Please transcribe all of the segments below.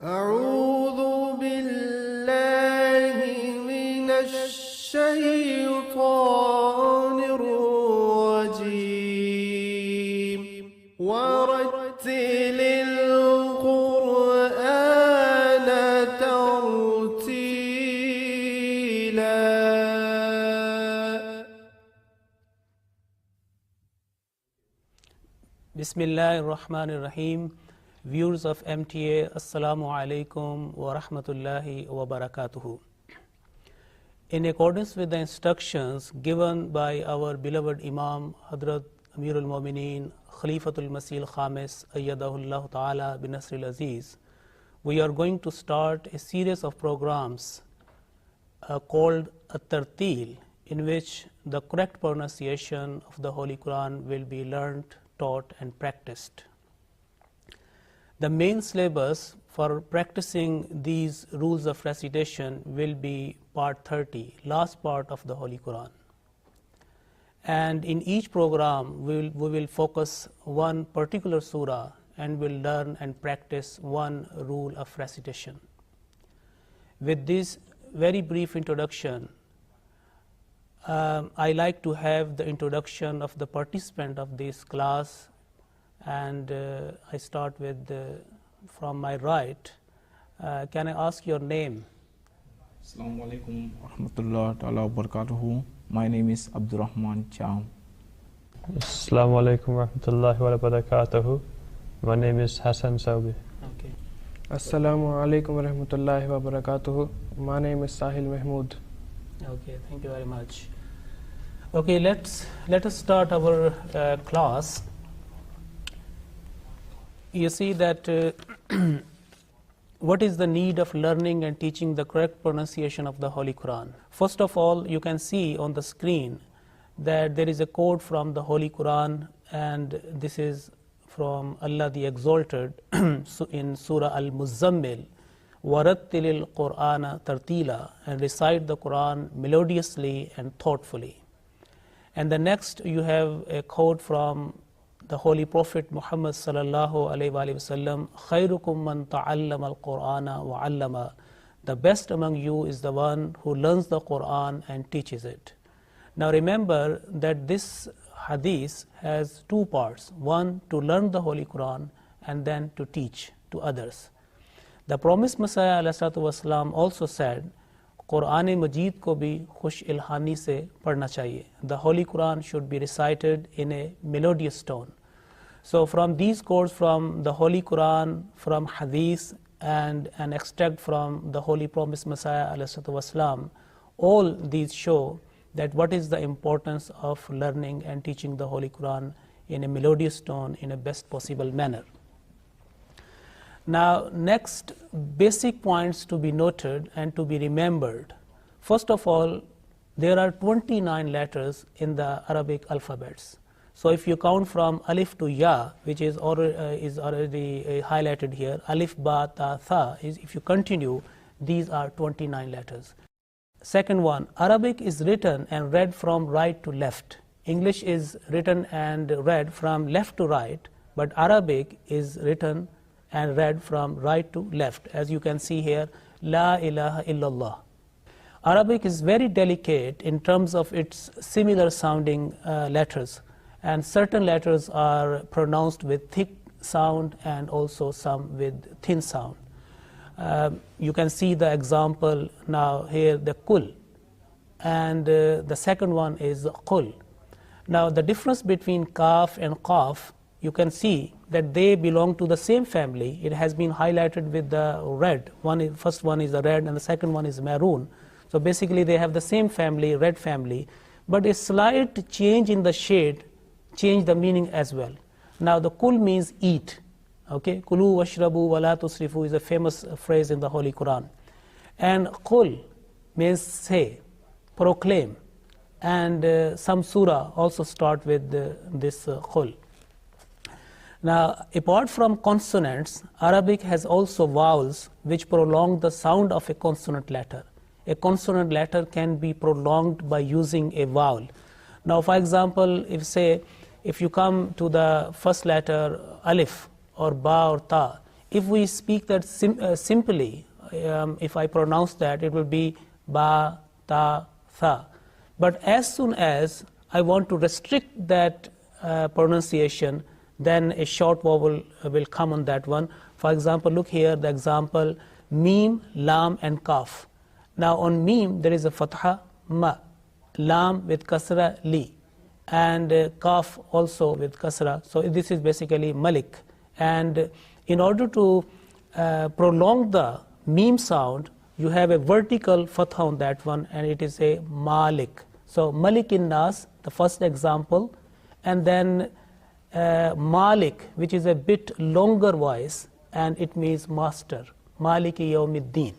أعوذ بالله من الشيطان الرجيم ورتل القرآن ترتيلا. Bismillahir Rahmanir Rahim. Viewers of MTA, Assalamu alaikum wa rahmatullahi wa barakatuhu. In accordance with the instructions given by our beloved Imam Hadrat Amirul Mu'mineen Khalifatul Masih Khamis Ayyadahullah Ta'ala bin Nasril Aziz, we are going to start a series of programs called Al-Tarteel, in which the correct pronunciation of the Holy Qur'an will be learned, taught and practiced. The main syllabus for practicing these rules of recitation will be part 30, last part of the Holy Qur'an. And in each program we will focus one particular surah and will learn and practice one rule of recitation. With this very brief introduction, I like to have the introduction of the participant of this class, and I start with from my right. Can I ask your name? Assalamu alaikum wa rahmatullahi ta'ala wa barakatuhu. My name is Abdurrahman Cham. Assalamu alaikum wa rahmatullahi wa barakatuhu. My name is Hassan Saubi. Okay. Assalamu alaikum wa rahmatullahi wa barakatuhu. My name is Sahil Mahmood. Okay, thank you very much. Okay, let us start our class. You see that what is the need of learning and teaching the correct pronunciation of the Holy Qur'an? First of all, you can see on the screen that there is a quote from the Holy Qur'an, and this is from Allah the Exalted in Surah Al-Muzammil, وَرَتِّلِ الْقُرْآنَ تَرْتِيلًا, and recite the Qur'an melodiously and thoughtfully. And the next you have a quote from the Holy Prophet Muhammad sallallahu alaihi wasallam, خَيْرُكُمْ مَنْ تَعَلَّمَ الْقُرْآنَ وَعَلَّمَ. The best among you is the one who learns the Qur'an and teaches it. Now remember that this hadith has two parts. One, to learn the Holy Qur'an, and then to teach to others. The promised Messiah ﷺ also said, Qur'an Majid ko bhi khush ilhani se padhna chahiye. The Holy Qur'an should be recited in a melodious tone. So from these quotes from the Holy Qur'an, from hadith, and an extract from the Holy Promised Messiah ﷺ, all these show that what is the importance of learning and teaching the Holy Qur'an in a melodious tone, in a best possible manner. Now, next basic points to be noted and to be remembered. First of all, there are 29 letters in the Arabic alphabets. So if you count from alif to ya, which is already highlighted here, alif, ba, ta, tha, if you continue, these are 29 letters. Second one, Arabic is written and read from right to left. English is written and read from left to right, but Arabic is written and read from right to left, as you can see here, La ilaha illallah. Arabic is very delicate in terms of its similar sounding letters, and certain letters are pronounced with thick sound and also some with thin sound. You can see the example now here, the kul, and the second one is qul. Now the difference between kaf and qaf, you can see that they belong to the same family. It has been highlighted with the red. First one is the red and the second one is maroon. So basically they have the same family, red family, but a slight change in the shade change the meaning as well. Now the kul means eat. Okay, kulu washrabu wala tusrifu is a famous phrase in the Holy Qur'an. And qul means say, proclaim. And some surah also start with this qul. Now, apart from consonants, Arabic has also vowels which prolong the sound of a consonant letter. A consonant letter can be prolonged by using a vowel. Now, for example, if you come to the first letter alif or ba or ta, if we speak that simply, if I pronounce that, it will be ba, ta, tha. But as soon as I want to restrict that pronunciation, then a short vowel will come on that one. For example, look here, the example, mim, lam and kaf. Now on mim there is a fatha, ma, lam with kasra, li, and kaf also with kasra. So this is basically malik. And in order to prolong the mim sound, you have a vertical fatha on that one, and it is a malik. So malik in nas, the first example, and then malik, which is a bit longer voice, and it means master, maliki yawmiddin.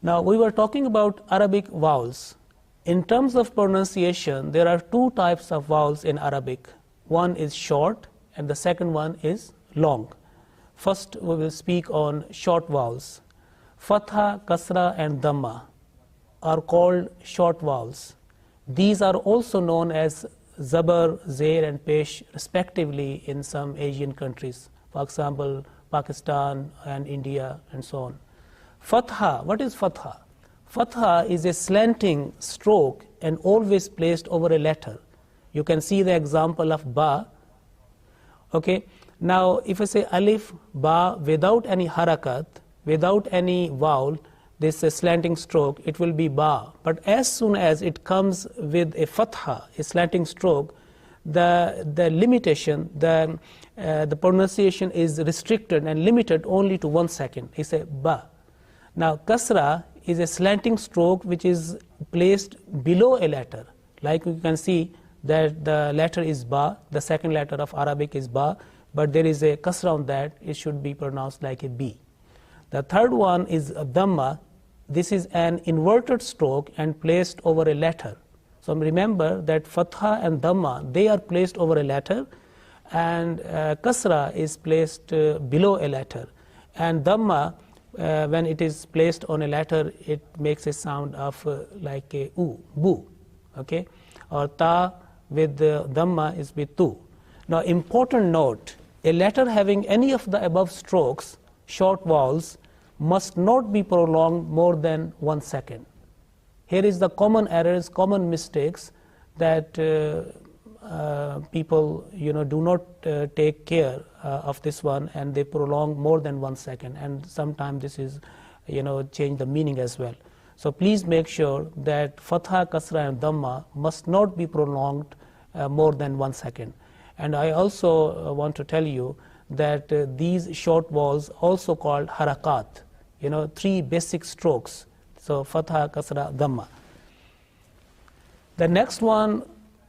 Now we were talking about Arabic vowels. In terms of pronunciation, there are two types of vowels in Arabic. One is short and the second one is long. First we will speak on short vowels. Fatha, kasra and dhamma are called short vowels. These are also known as zabar, zair and pesh respectively in some Asian countries. For example, Pakistan and India and so on. Fatha, what is fatha? Fatha is a slanting stroke and always placed over a letter. You can see the example of ba. Okay. Now if I say alif, ba without any harakat, without any vowel, this slanting stroke, it will be ba. But as soon as it comes with a fatha, a slanting stroke, the limitation, the pronunciation is restricted and limited only to 1 second. It's a ba. Now kasra is a slanting stroke which is placed below a letter. Like you can see that the letter is ba, the second letter of Arabic is ba, but there is a kasra on that, it should be pronounced like a b. The third one is dhamma. This is an inverted stroke and placed over a letter. So remember that fatha and dhamma, they are placed over a letter, and kasra is placed below a letter, and dhamma, when it is placed on a letter, it makes a sound of like a u, bu, okay, or ta with dhamma is with tu. Now important note, a letter having any of the above strokes, short vowels, must not be prolonged more than 1 second. Here is the common errors, common mistakes that people do not take care of this one, and they prolong more than 1 second, and sometimes this is change the meaning as well. So please make sure that fatha, kasra and dhamma must not be prolonged more than 1 second. And I also want to tell you that these short vowels also called harakat, 3 basic strokes. So fatha, kasra, dhamma. The next one,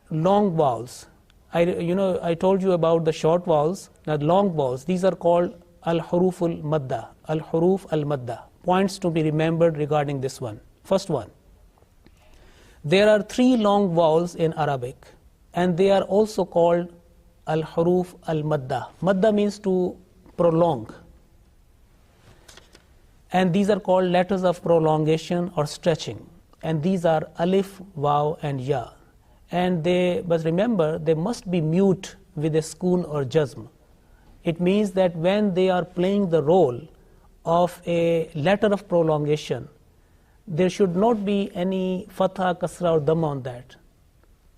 long vowels. I told you about the short vowels. Now long vowels, these are called al-huruf al-madda. Al-huruf al-madda. Points to be remembered regarding this one. First one, there are 3 long vowels in Arabic, and they are also called al-huruf al-madda. Madda means to prolong, and these are called letters of prolongation or stretching, and these are alif, waw and ya. And but remember, they must be mute with a sukun or jazm. It means that when they are playing the role of a letter of prolongation, there should not be any fatha, kasra or dhamma on that.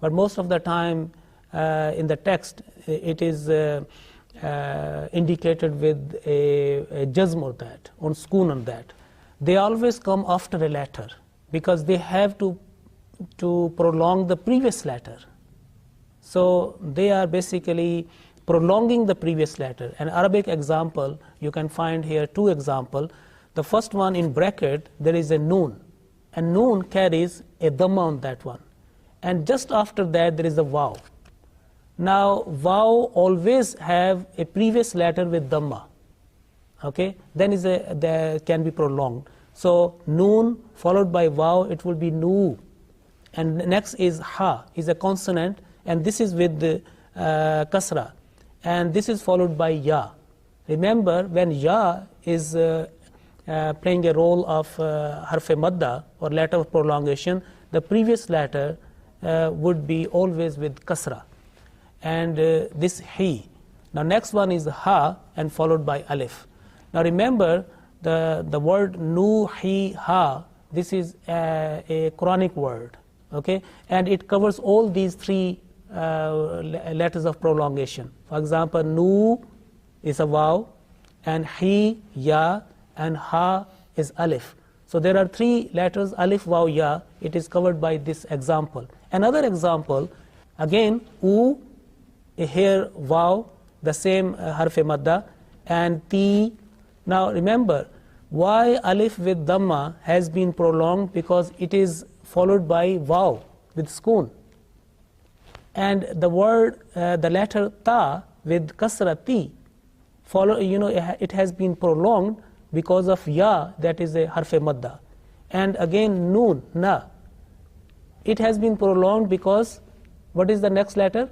But most of the time in the text, it is indicated with a jazm or that, on sukun on that. They always come after a letter because they have to prolong the previous letter. So they are basically prolonging the previous letter. An Arabic example, you can find here 2 examples. The first one in bracket, there is a noon, and noon carries a dhamma on that one, and just after that there is a waw. Now waw always have a previous letter with dhamma, okay, then there can be prolonged. So noon followed by waw, it will be nu, and next is ha, is a consonant, and this is with the kasra, and this is followed by ya. Remember, when ya is playing a role of harf madda or letter of prolongation, the previous letter would be always with kasra. And this he, Now next one is ha and followed by alif. Now remember the word nuhiha, this is a Quranic word, okay, and it covers all these three letters of prolongation. For example, nu is a vaw, and he, ya, and ha is alif. So there are three letters, alif, vaw, ya. It is covered by this example. Another example, again, u, here vaw, the same harf-e madda, and ti. Now remember, why alif with dhamma has been prolonged? Because it is followed by vaw with sukoon. And the word, the letter ta with kasra, ti, it has been prolonged because of ya, that is a harf-e madda. And again, noon, na, it has been prolonged because, what is the next letter?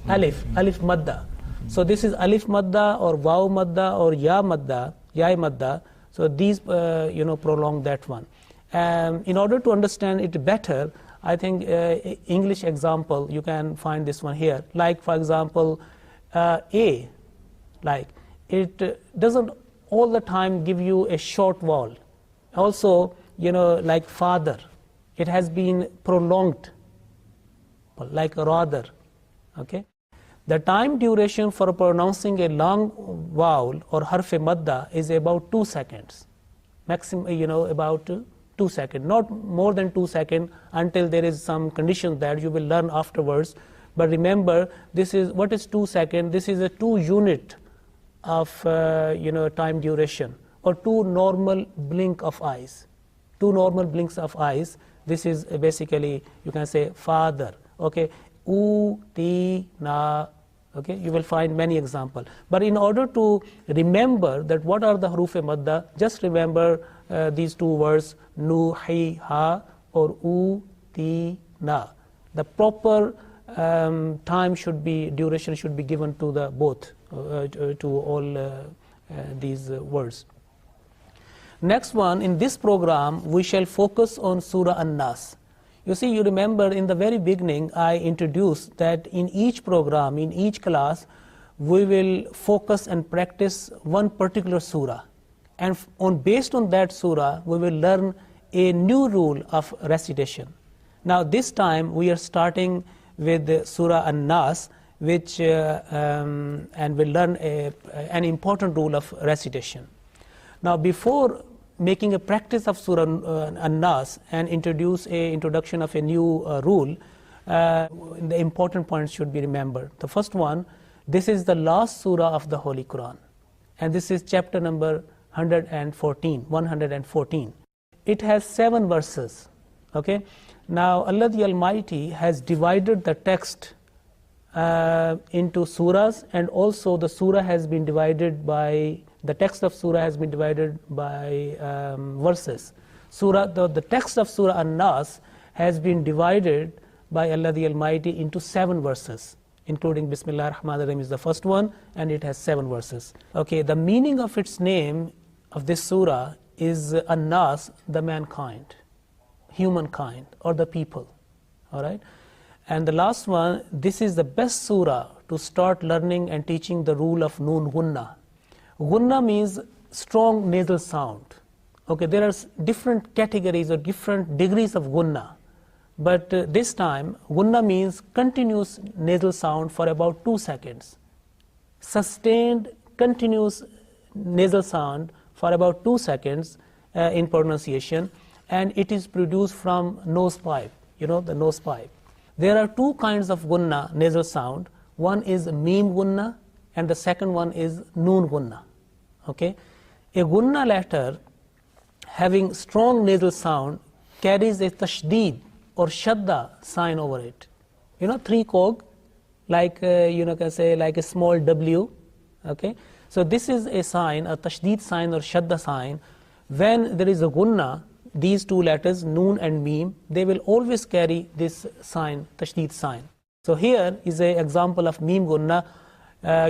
Alif, alif madda. So this is alif madda or vaw madda or ya madda, yai madda. So these, prolong that one. In order to understand it better, I think English example, you can find this one here. Like, for example, a, like, it doesn't all the time give you a short vowel. Also, like father, it has been prolonged, like rather, okay. The time duration for pronouncing a long vowel or harf-e madda is about 2 seconds. Maximum, about 2 seconds, not more than 2 seconds until there is some condition that you will learn afterwards. But remember, this is, what is 2 seconds? This is a 2 unit of, time duration, or 2 normal blink of eyes. 2 normal blinks of eyes. This is basically, you can say father, okay. U, ti, na, okay, you will find many examples. But in order to remember that what are the huruf-e madda, just remember these two words, nu, hi, ha, or u, ti, na. The proper time should be, duration should be given to the both, to all these words. Next one, in this program, we shall focus on Surah An-Nas. You see, you remember in the very beginning, I introduced that in each program, in each class, we will focus and practice one particular surah. And based on that surah, we will learn a new rule of recitation. Now, this time, we are starting with Surah An-Nas, which, and we'll learn an important rule of recitation. Now, before making a practice of Surah An-Nas and introduce a introduction of a new rule, the important points should be remembered. The first one, this is the last surah of the Holy Qur'an, and this is chapter number 114. It has 7 verses, okay. Now Allah the Almighty has divided the text into surahs, and also the surah has been divided by, the text of surah has been divided by verses. The text of Surah An-Nas has been divided by Allah the Almighty into 7 verses, including Bismillah ar-Rahman ar-Rahim is the first one, and it has 7 verses. Okay, the meaning of its name of this surah is An-Nas, the mankind, humankind, or the people, all right. And the last one, this is the best surah to start learning and teaching the rule of Noon Gunna. Gunna means strong nasal sound. Okay, there are different categories or different degrees of Gunna. But this time, Gunna means continuous nasal sound for about 2 seconds. Sustained, continuous nasal sound for about 2 seconds in pronunciation. And it is produced from nose pipe, the nose pipe. There are 2 kinds of Gunna, nasal sound. One is Meem Gunna, and the second one is Noon Gunna. Okay, a Gunna letter having strong nasal sound carries a tashdeed or shadda sign over it. 3 cog, like can say like a small W. Okay, so this is a sign, a tashdeed sign or shadda sign. When there is a Gunna, these 2 letters, Noon and Meem, they will always carry this sign, tashdeed sign. So here is an example of Meem Gunna.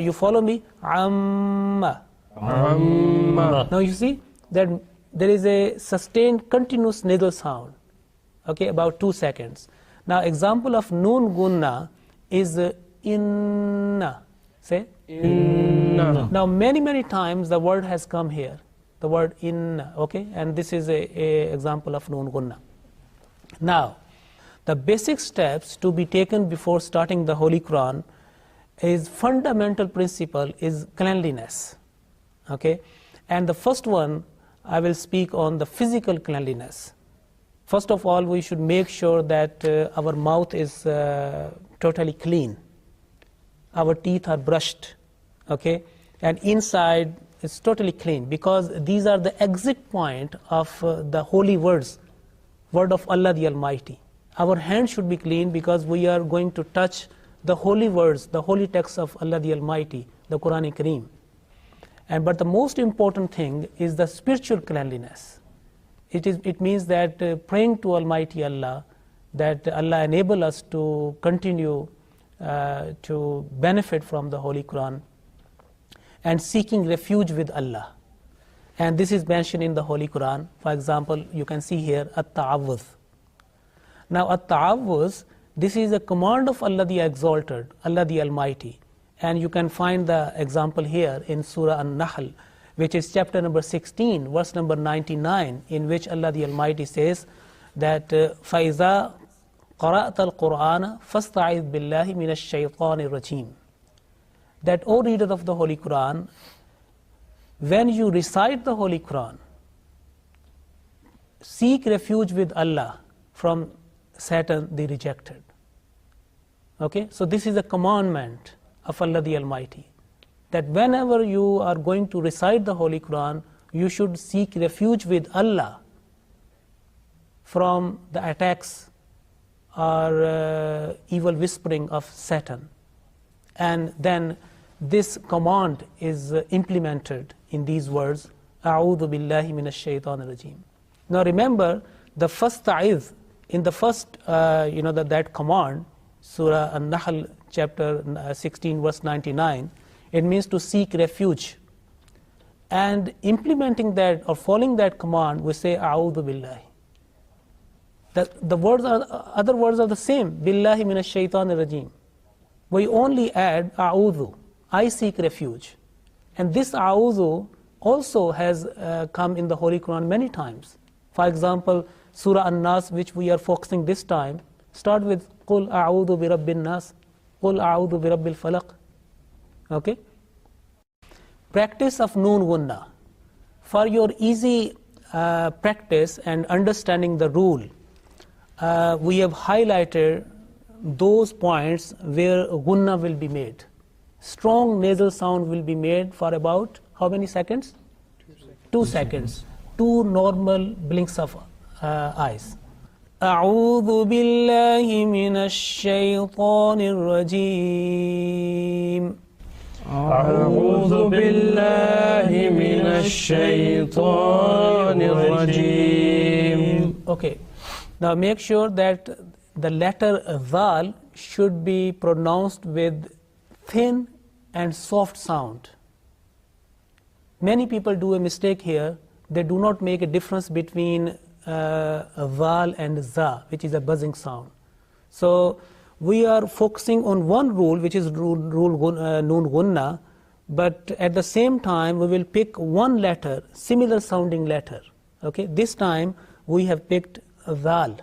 You follow me? Amma. Amma. Now you see that there is a sustained continuous nasal sound, okay, about 2 seconds. Now example of Noon Gunna is Inna, Say? Inna. Now many times the word has come here, the word inna, okay? And this is a example of noon gunna. Now, the basic steps to be taken before starting the Holy Qur'an is fundamental principle is cleanliness, okay? And the first one, I will speak on the physical cleanliness. First of all, we should make sure that our mouth is totally clean. Our teeth are brushed, okay? And inside is totally clean, because these are the exit point of the holy words, word of Allah the Almighty. Our hands should be clean because we are going to touch the holy words, the holy texts of Allah the Almighty, the Qur'an Kareem. But the most important thing is the spiritual cleanliness. It means that praying to Almighty Allah, that Allah enable us to continue to benefit from the Holy Qur'an, and seeking refuge with Allah. And this is mentioned in the Holy Qur'an. For example, you can see here at-ta'awudh. Now at-ta'awudh, this is a command of Allah the Exalted, Allah the Almighty. And you can find the example here in Surah An-Nahl, which is chapter number 16, verse number 99, in which Allah the Almighty says that فَإِذَا قَرَأْتَ الْقُرْآنَ فَاسْتَعِذْ بِاللَّهِ مِنَ الشَّيْطَانِ الرَّجِيمِ. That, O reader of the Holy Qur'an, when you recite the Holy Qur'an, seek refuge with Allah from Satan the rejected. Okay, so this is a commandment of Allah the Almighty, that whenever you are going to recite the Holy Qur'an, you should seek refuge with Allah from the attacks or evil whispering of Satan. And then this command is implemented in these words, أعوذ بالله من الشيطان الرجيم. Now remember, the first ta'idh, in the first, that command, Surah An-Nahl, chapter 16, verse 99, it means to seek refuge. And implementing that or following that command, we say أعوذ بالله. The words are, other words are the same, billahi min ash-shaytan rajim. We only add a'udhu, I seek refuge. And this a'udhu also has come in the Holy Quran many times. For example, Surah An-Nas, which we are focusing this time, start with قُلْ أَعُوذُ بِرَبِّ النَّاسِ قُلْ أَعُوذُ بِرَبِّ الْفَلَقِ. Okay? Practice of noon gunna. For your easy practice and understanding the rule, we have highlighted those points where gunna will be made. Strong nasal sound will be made for about how many seconds? 2 seconds. 2 normal blinks of eyes. أعوذ بالله من الشيطان الرجيم. أعوذ بالله من الشيطان الرجيم. Okay. Now make sure that the letter Zal should be pronounced with thin and soft sound. Many people do a mistake here. They do not make a difference between Zal and Za, which is a buzzing sound. So we are focusing on one rule, which is rule Noon Gunna, but at the same time we will pick one letter, similar sounding letter. Okay, this time we have picked Zal.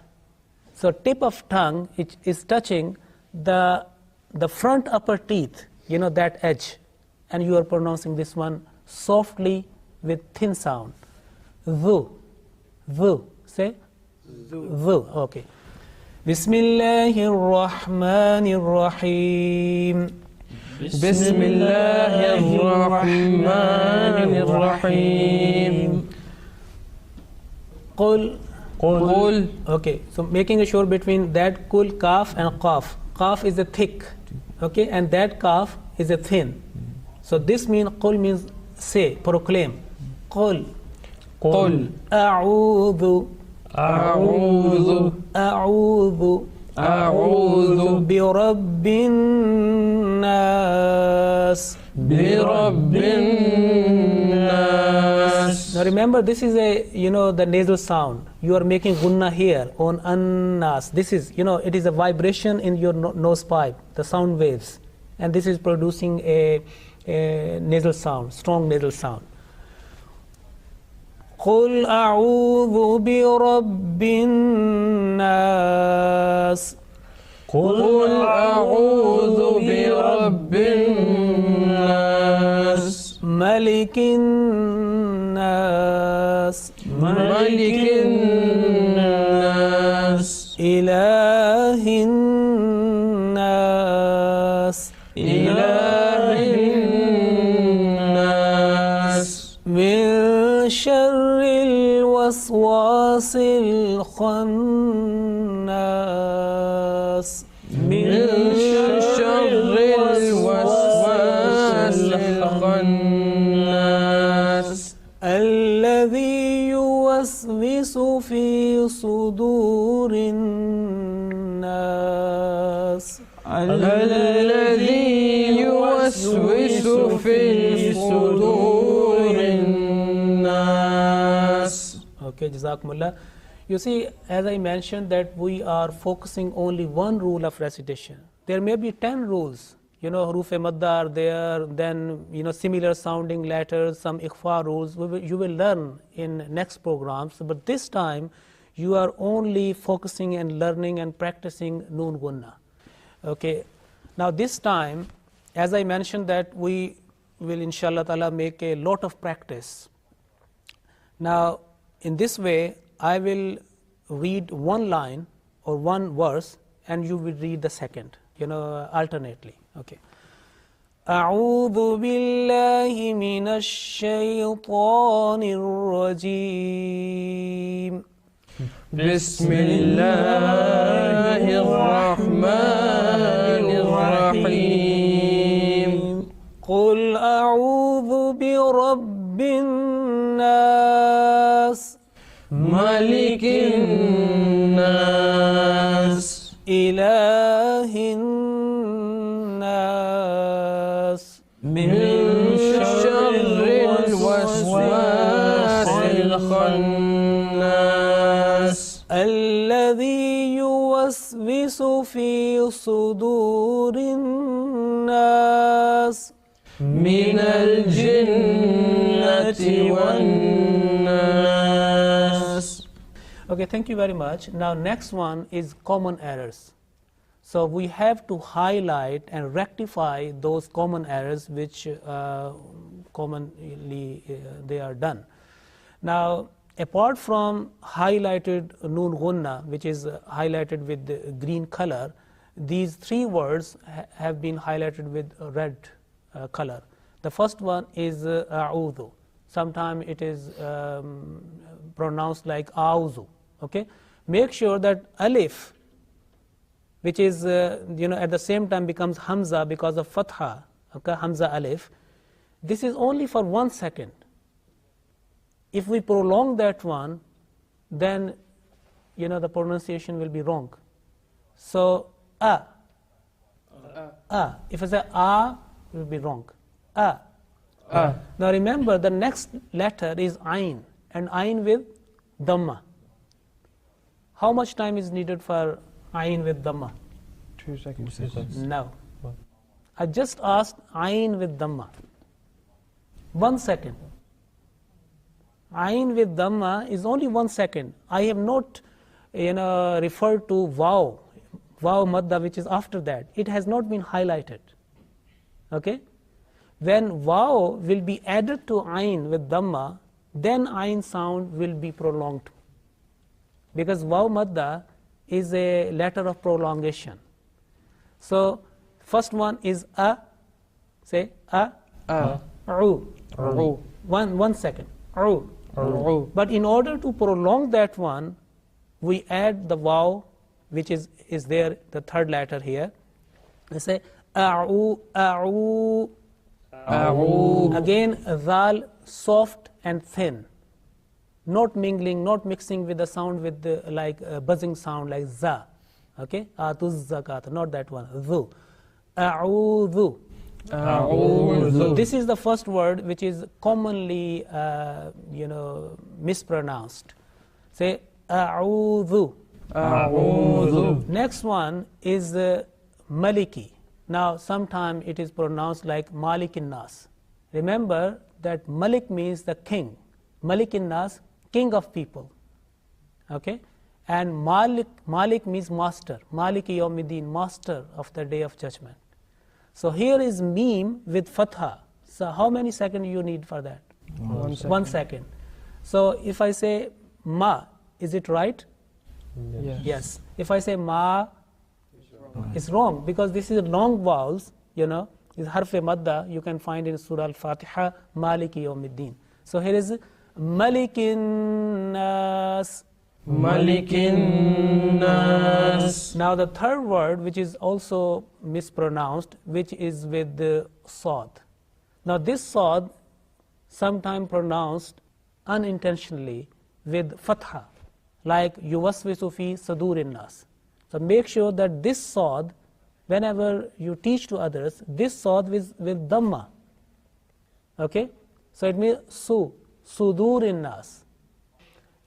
So tip of tongue is touching the front upper teeth, that edge, and you are pronouncing this one softly with thin sound. Vu, say Vu. Okay. Bismillahir Rahmanir Rahim. Bismillahir Rahmanir Rahim. Qul. Okay, so making sure between that kul, kaf and qaf. Qaf is a thick, okay, and that kaf is a thin. So this means, qul means say, proclaim. Qul. A'udhu. Bi Rabbin Nas. Now remember, this is the nasal sound. You are making gunna here on an-nas. This is, it is a vibration in your nose pipe, the sound waves. and this is producing a nasal sound, strong nasal sound. قل أعوذ برب الناس. قل أعوذ برب الناس ملك الناس ملك الناس إله الناس إله الناس من شر الوسواس الخناس من شر الوسواس الخناس الذي يوسوس في صدور الناس الذي يوسوس في صدور الناس. Okay, Jazakumullah. You see, as I mentioned that we are focusing only one rule of recitation. There may be 10 rules. Huruf-e madda are there, then, similar sounding letters, some ikhfa rules. You will learn in next programs, but this time you are only focusing and learning and practicing noon gunna. Okay. Now this time, as I mentioned that we will inshallah ta'ala make a lot of practice. Now, in this way, I will read one line or one verse and you will read the second, alternately. Okay. أعوذ بالله من الشيطان الرجيم. بسم الله الرحمن الرحيم. قل أعوذ برب الناس ملك الناس إله الناس من شر الوسواس الخناس الذي يوسوس في صدور الناس من الجنة والناس. Okay, thank you very much. Now next one is common errors. So we have to highlight and rectify those common errors which commonly they are done. Now apart from highlighted noon gunna, which is highlighted with the green color, these three words have been highlighted with red color. The first one is a'udhu. Sometimes it is pronounced like a'udhu. Okay, make sure that alif, which is at the same time becomes hamza because of fatha. Okay, hamza alif. This is only for 1 second. If we prolong that one, then the pronunciation will be wrong. So if I say it will be wrong. Now remember, the next letter is ayn, and ayn with dhamma. How much time is needed for ayn with dhamma? 2 seconds. No. I just asked ayn with dhamma. 1 second. Ayn with dhamma is only 1 second. I have not referred to vav madda, which is after that. It has not been highlighted. Okay? When vav will be added to ayn with dhamma, then ayn sound will be prolonged. Because vav madda is a letter of prolongation. So first one is say u. 1 second. U. But in order to prolong that one, we add the vav, which is there, the third letter here. We say a'u. Again, zal, soft and thin, not mingling, not mixing with the sound with the buzzing sound like za. Okay, atuz zakat, not that one. Zu. A'udhu. This is the first word which is commonly mispronounced. Say a'udhu. Next one is maliki. Now, sometimes it is pronounced like Malikin Nas. Remember that Malik means the king. Malikin Nas, king of people. Okay? And Malik means master. Maliki Yawmiddin, master of the day of judgment. So here is meme with fatha. So how many seconds you need for that? 1 second. 1 second. So if I say ma, is it right? Yes. Yes. If I say ma, it's wrong because this is long vowels, is harf-e madda, you can find in Surah Al-Fatiha, Maliki Yawmiddin. So here is Malikin Nas. Malikin Nas. Now the third word, which is also mispronounced, which is with the Sad. Now this Sad, sometimes pronounced unintentionally with Fatha, like Yuwaswisu fi Sadurin Nas. So make sure that this Sad, whenever you teach to others, this Sad with Dhamma. Okay? So it means Sudurin Nas.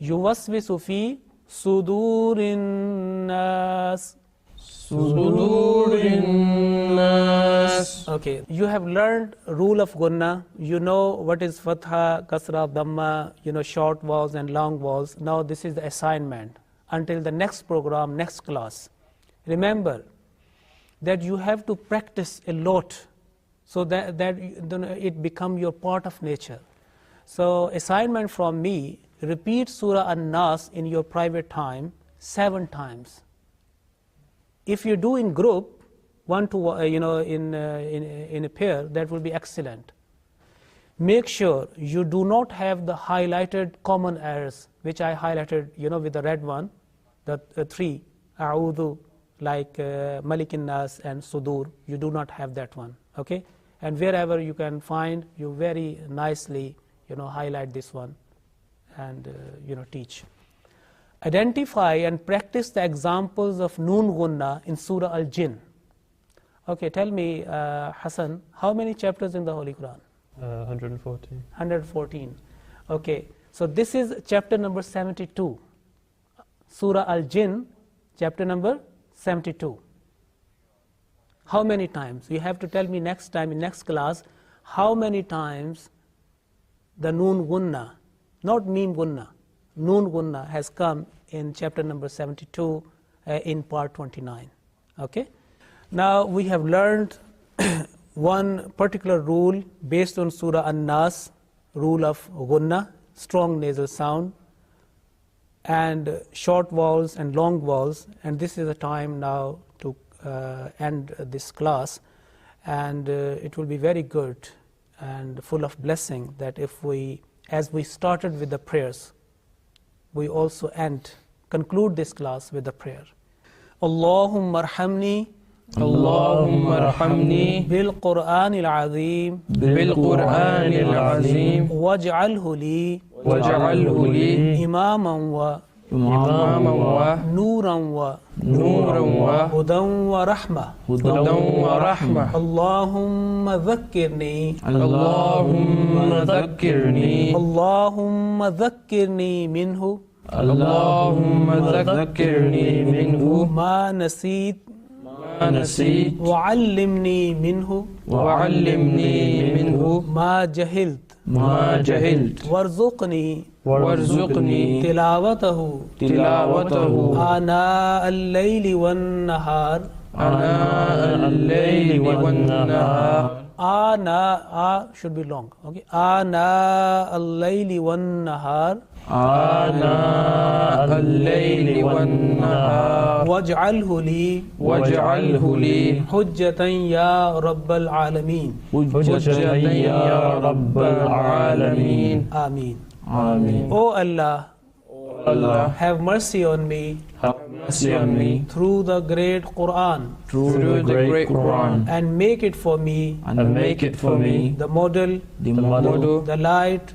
Yuwaswisu fi Sudurin Nas. Sudurin Nas. Okay, you have learned rule of Gunna. You know what is Fatha, Kasra, Dhamma, short vowels and long vowels. Now this is the assignment. Until the next program, next class. Remember that you have to practice a lot so that it become your part of nature. So assignment from me, repeat Surah An-Nas in your private time 7 times. If you do in group, in a pair, that will be excellent. Make sure you do not have the highlighted common errors, which I highlighted, with the red one, the 3, A'udhu, like Malikin Nas and Sudur. You do not have that one, okay? And wherever you can find, you very nicely, highlight this one and, teach. Identify and practice the examples of Noon Gunna in Surah Al-Jinn. Okay, tell me, Hassan, how many chapters in the Holy Qur'an? 114. 114. Okay, so this is chapter number 72. Surah Al-Jinn, chapter number 72. How many times? You have to tell me next time, in next class, how many times the Noon Gunna, not Mim Gunna, Noon Gunna has come in chapter number 72 in part 29. Okay? Now we have learned one particular rule based on Surah An-Nas, rule of Gunna, strong nasal sound, and short vowels and long vowels. And this is the time now to end this class. And it will be very good and full of blessing that if we, as we started with the prayers, we also conclude this class with a prayer. Allahumma arhamni, Allahumma arhamni bil Qur'anil Azim, bil Qur'anil Azim, waj'alhu li waj'alhu li imaman wa nuran wa hudan wa rahma. Allahumma dhakkirni minhu ma naseet وعلمني منه ما جهلت وارزقني تلاوته آناء الليل والنهار آناء should be long, okay? آناء الليل والنهار واجعله لي حجة يا رب العالمين. Ameen. O Allah, have mercy on me through the great Qur'an, and make it for me the model, the light,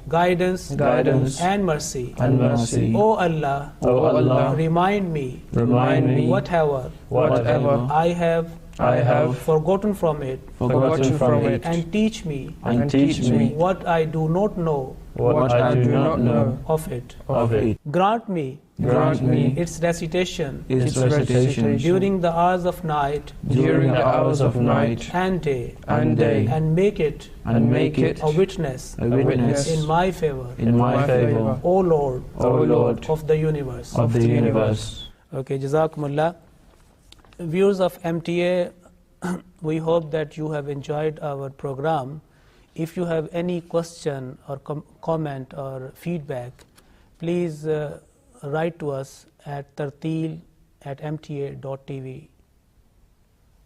guidance, and mercy. O Allah, remind me whatever I have I have forgotten from it, forgotten from it, and teach me and teach me what I do not know what I do not know of it. of it. Grant me Grant me its recitation Its recitation during the hours of night during the hours of night and day, and day, and make it and make it a witness a witness in my favor, in my favor, O Lord O Lord of the universe. of the universe. Okay, Jazakumullah. Viewers of MTA, we hope that you have enjoyed our program. If you have any question or comment or feedback, please write to us at tarteel@mta.tv.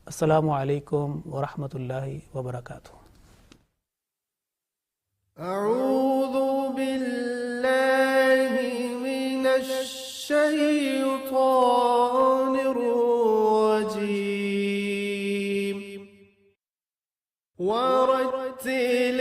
Assalamu alaikum wa rahmatullahi wa barakatuh. أعوذ بالله من الشيطان الرجيم ورتل